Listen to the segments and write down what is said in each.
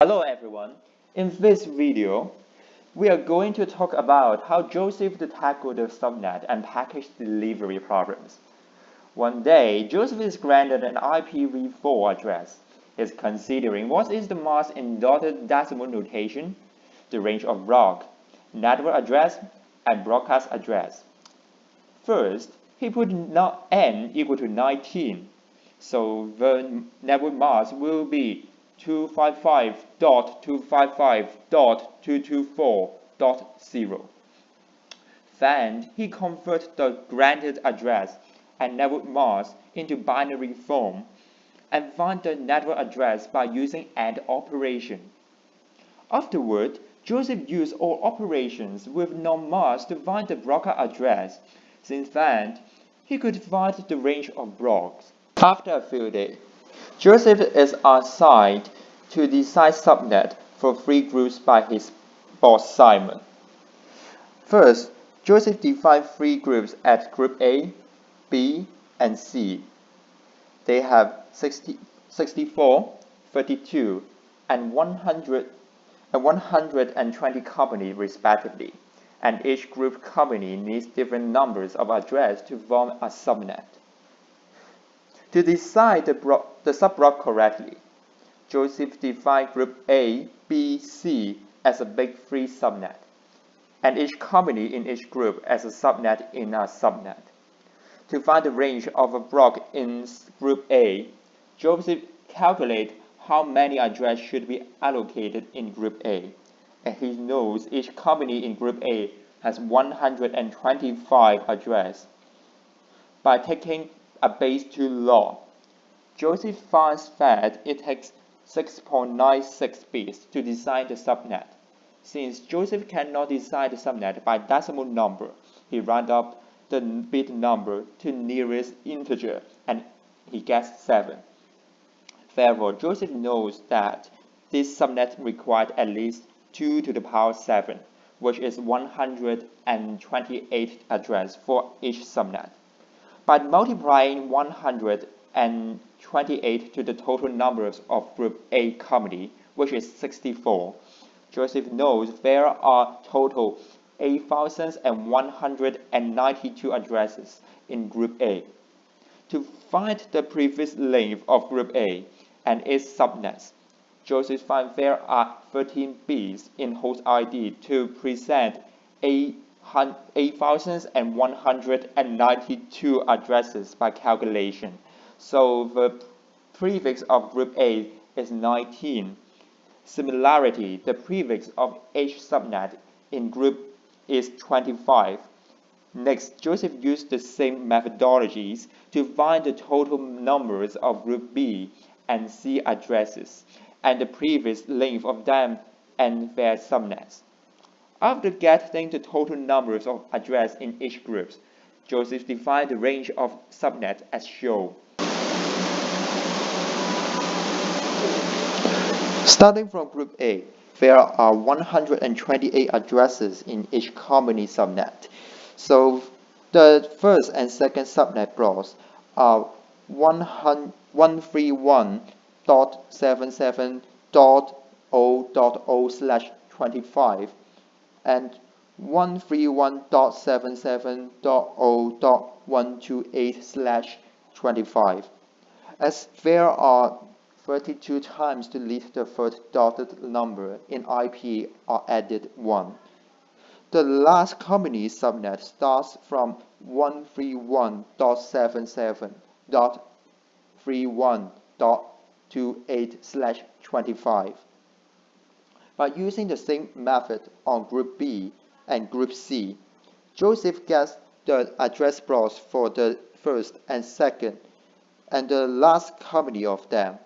Hello everyone. In this video, we are going to talk about how Joseph tackled the subnet and package delivery problems. One day, Joseph is granted an IPv4 address. He's considering what is the mask in dotted decimal notation, the range of block, network address, and broadcast address. First, he put n equal to 19, so the network mask will be 255.255.224.0. Then he converted the granted address and network mask into binary form and found the network address by using AND operation. Afterward, Joseph used OR operations with non-mask to find the blocker address. Since then, he could find the range of blocks. After a few days, Joseph is assigned to decide subnet for 3 groups by his boss Simon. First, Joseph defined 3 groups at Group A, B, and C. They have 64, 32, and 120 companies respectively, and each group company needs different numbers of addresses to form a subnet. To decide the subblock correctly, Joseph defined Group A, B, C as a big 3 subnet, and each company in each group as a subnet in a subnet. To find the range of a block in Group A, Joseph calculated how many addresses should be allocated in Group A, and he knows each company in Group A has 125 addresses. By taking a base 2 law, Joseph finds that it takes 6.96 bits to design the subnet. Since Joseph cannot design the subnet by decimal number, he rounds up the bit number to nearest integer and he gets 7. Therefore, Joseph knows that this subnet required at least 2 to the power 7, which is 128 addresses for each subnet. By multiplying 128 to the total numbers of Group A company, which is 64, Joseph knows there are total 8,192 addresses in Group A. To find the previous length of Group A and its subnets, Joseph finds there are 13 bits in host ID to present 8,192 addresses by calculation. So the prefix of Group A is 19. Similarly, the prefix of each subnet in Group is 25. Next, Joseph used the same methodologies to find the total numbers of Group B and C addresses, and the previous length of them and their subnets. After getting the total numbers of addresses in each group, Joseph defined the range of subnets as shown. Starting from Group A, there are 128 addresses in each company subnet. So the first and second subnet blocks are 131.77.0.0/25 and 131.77.0.128/25. As there are 32 times to lead the first dotted number in IP are added 1. The last company subnet starts from 131.77.31.28/25. By using the same method on Group B and Group C, Joseph gets the address blocks for the first and second and the last company of them.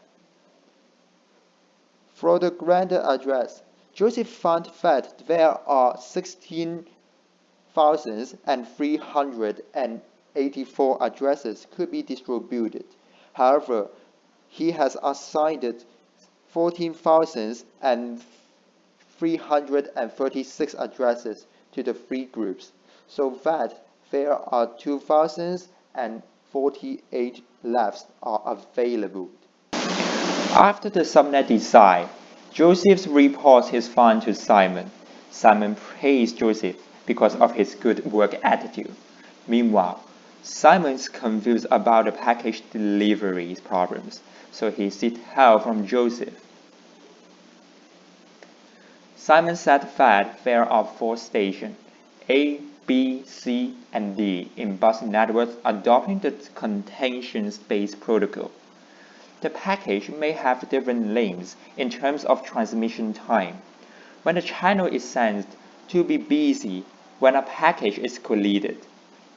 For the granted address, Joseph found that there are 16,384 addresses could be distributed. However, he has assigned 14,336 addresses to the 3 groups, so that there are 2,048 left are available. After the subnet design, Joseph reports his find to Simon. Simon praised Joseph because of his good work attitude. Meanwhile, Simon is confused about the package delivery problems, so he seeks help from Joseph. Simon set fare of 4 stations, A, B, C, and D in bus networks adopting the contention-based protocol. The package may have different lengths in terms of transmission time. When the channel is sensed to be busy when a package is collided,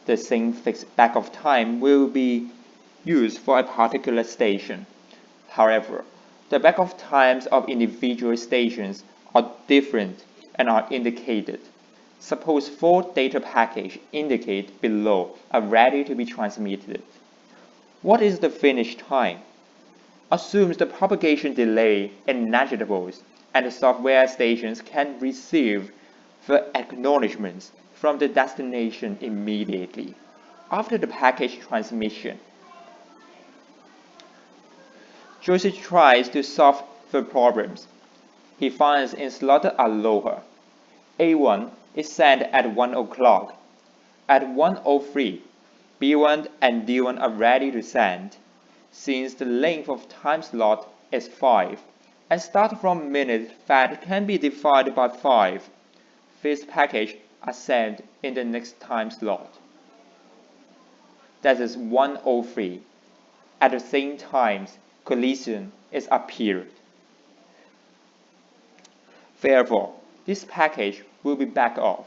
the same fixed back-off time will be used for a particular station. However, the back-off times of individual stations are different and are indicated. Suppose 4 data packages indicated below are ready to be transmitted. What is the finish time? Assumes the propagation delay is negligible and the software stations can receive the acknowledgments from the destination immediately after the package transmission. Joseph tries to solve the problems. He finds in slot aloha. A1 is sent at 1 o'clock. At 1:03, B1 and D1 are ready to send. Since the length of time slot is 5, and start from minutes that can be divided by 5, this package are sent in the next time slot. That is 1:03. At the same time, collision is appeared. Therefore, this package will be back off.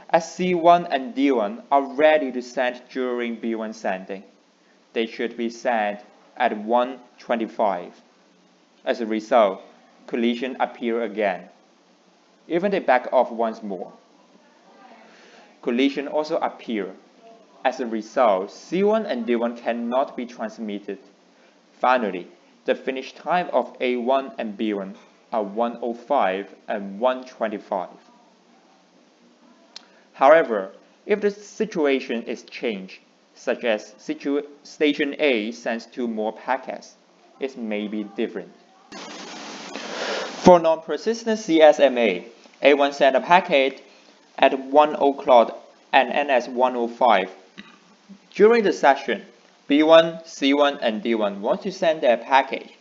As C1 and D1 are ready to send during B1 sending, they should be sent at 1:25. As a result, collision appear again. Even they back off once more. Collision also appear. As a result, C1 and D1 cannot be transmitted. Finally, the finish time of A1 and B1 are 1:05 and 1:25. However, if the situation is changed, such as station A sends 2 more packets, it may be different. For non-persistent CSMA, A1 sent a packet at 1 o'clock and end at 1:05. During the session, B1, C1, and D1 want to send their package,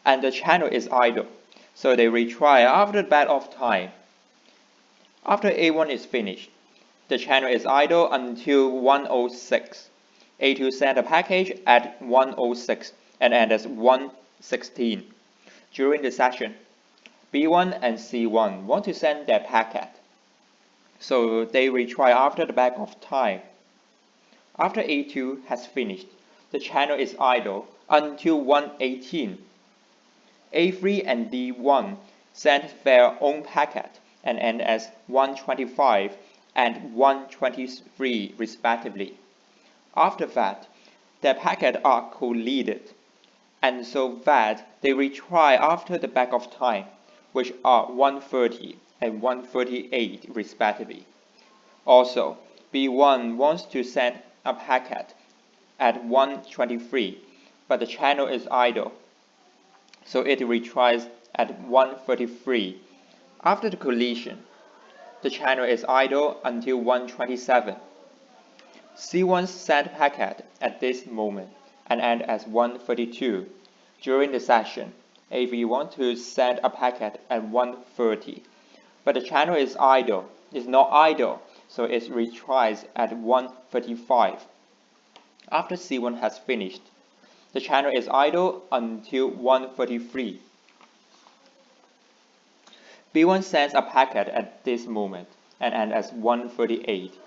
and the channel is idle, so they retry after the back-off time. After A1 is finished, the channel is idle until 1:06. A2 sent a package at 1:06 and end at 1:16. During the session, B1 and C1 want to send their packet, so they retry after the back-off time. After A2 has finished, the channel is idle until 1:18. A3 and D1 send their own packet and end as 1:25 and 1:23 respectively. After that, their packets are collided, and so that they retry after the back-off time, which are 1:30 and 1:38 respectively. Also, B1 wants to send a packet at 1:23, but the channel is idle, so it retries at 1:33. After the collision, the channel is idle until 1:27. C1 sent packet at this moment and end as 1:32. During the session, AV wants to send a packet at 1:30, but the channel is not idle, so it retries at 1:35. After C1 has finished, the channel is idle until 1:33. B1 sends a packet at this moment and ends as 1:38.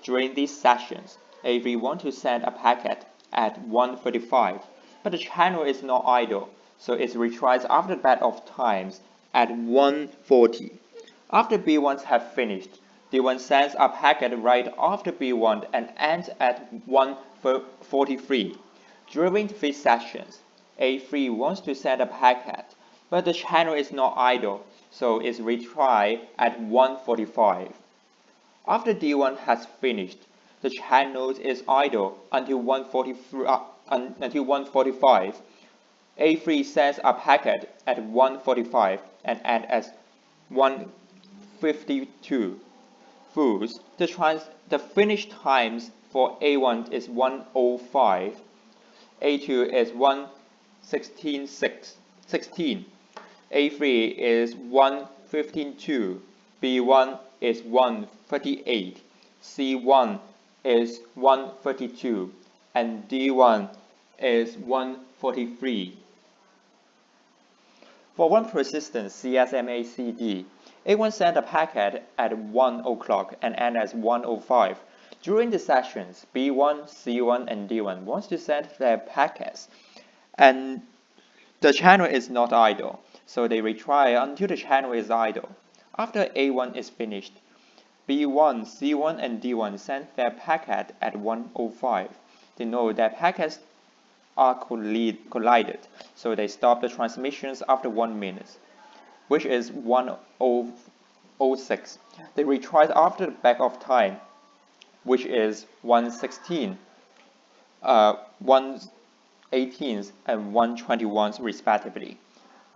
During these sessions, AV wants to send a packet at 1:35, but the channel is not idle, so it retries after the back-off times at 1:40. After B1 has finished, D1 sends a packet right after B1 and ends at 1:43. During these sessions, A3 wants to send a packet, but the channel is not idle, so it retries at 1:45. After D1 has finished, the channel is idle until 1:45. A3 sends a packet at 1:45 and end at 1:52. Thus, the finish times for A1 is 1:05, A2 is 1:16, A3 is 1:15.2, B1 is 1:38, C1 is 1:32, and D1 is 1:43. For one persistent CSMACD, A1 sent a packet at 1 o'clock and end at 1:05. During the sessions, B1, C1, and D1 wants to send their packets, and the channel is not idle, so they retry until the channel is idle. After A1 is finished, B1, C1, and D1 send their packet at 1:05. They know that packets are collided, so they stop the transmissions after 1 minute, which is 1:06. They retry after the back-off time, which is 1:16, 1:18, and 1:21 respectively.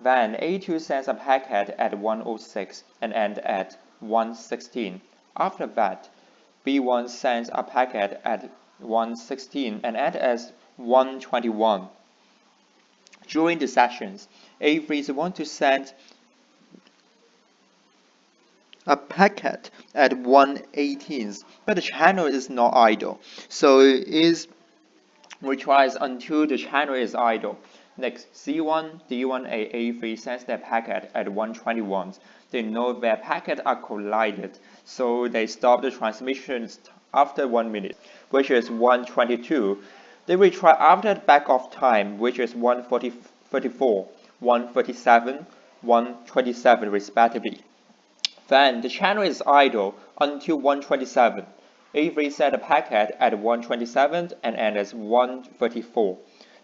Then A2 sends a packet at 1:06 and ends at 1:16. After that, B1 sends a packet at 1:16 and ends at 1:21. During the sessions, A3 wants to send a packet at 1:18, but the channel is not idle, so it retries until the channel is idle. Next, C1, D1, and A3 sends their packet at 1:21. They know their packets are collided, so they stop the transmissions after 1 minute, which is 1:22. They retry after the back-off time, which is 1:34, 1:37, 1:27 respectively. Then the channel is idle until 1:27. A3 sends a packet at 1:27 and ends at 1:34.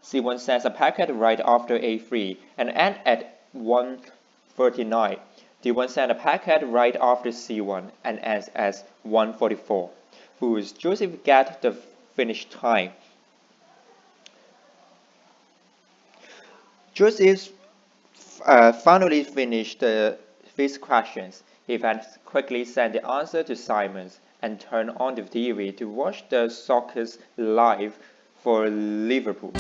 C1 sends a packet right after A3 and ends at 1:39. D1 sends a packet right after C1 and ends at 1:44. Thus, Joseph gets the finish time. Joseph finally finished these questions. He then quickly sent the answer to Simons and turned on the TV to watch the soccer live for Liverpool.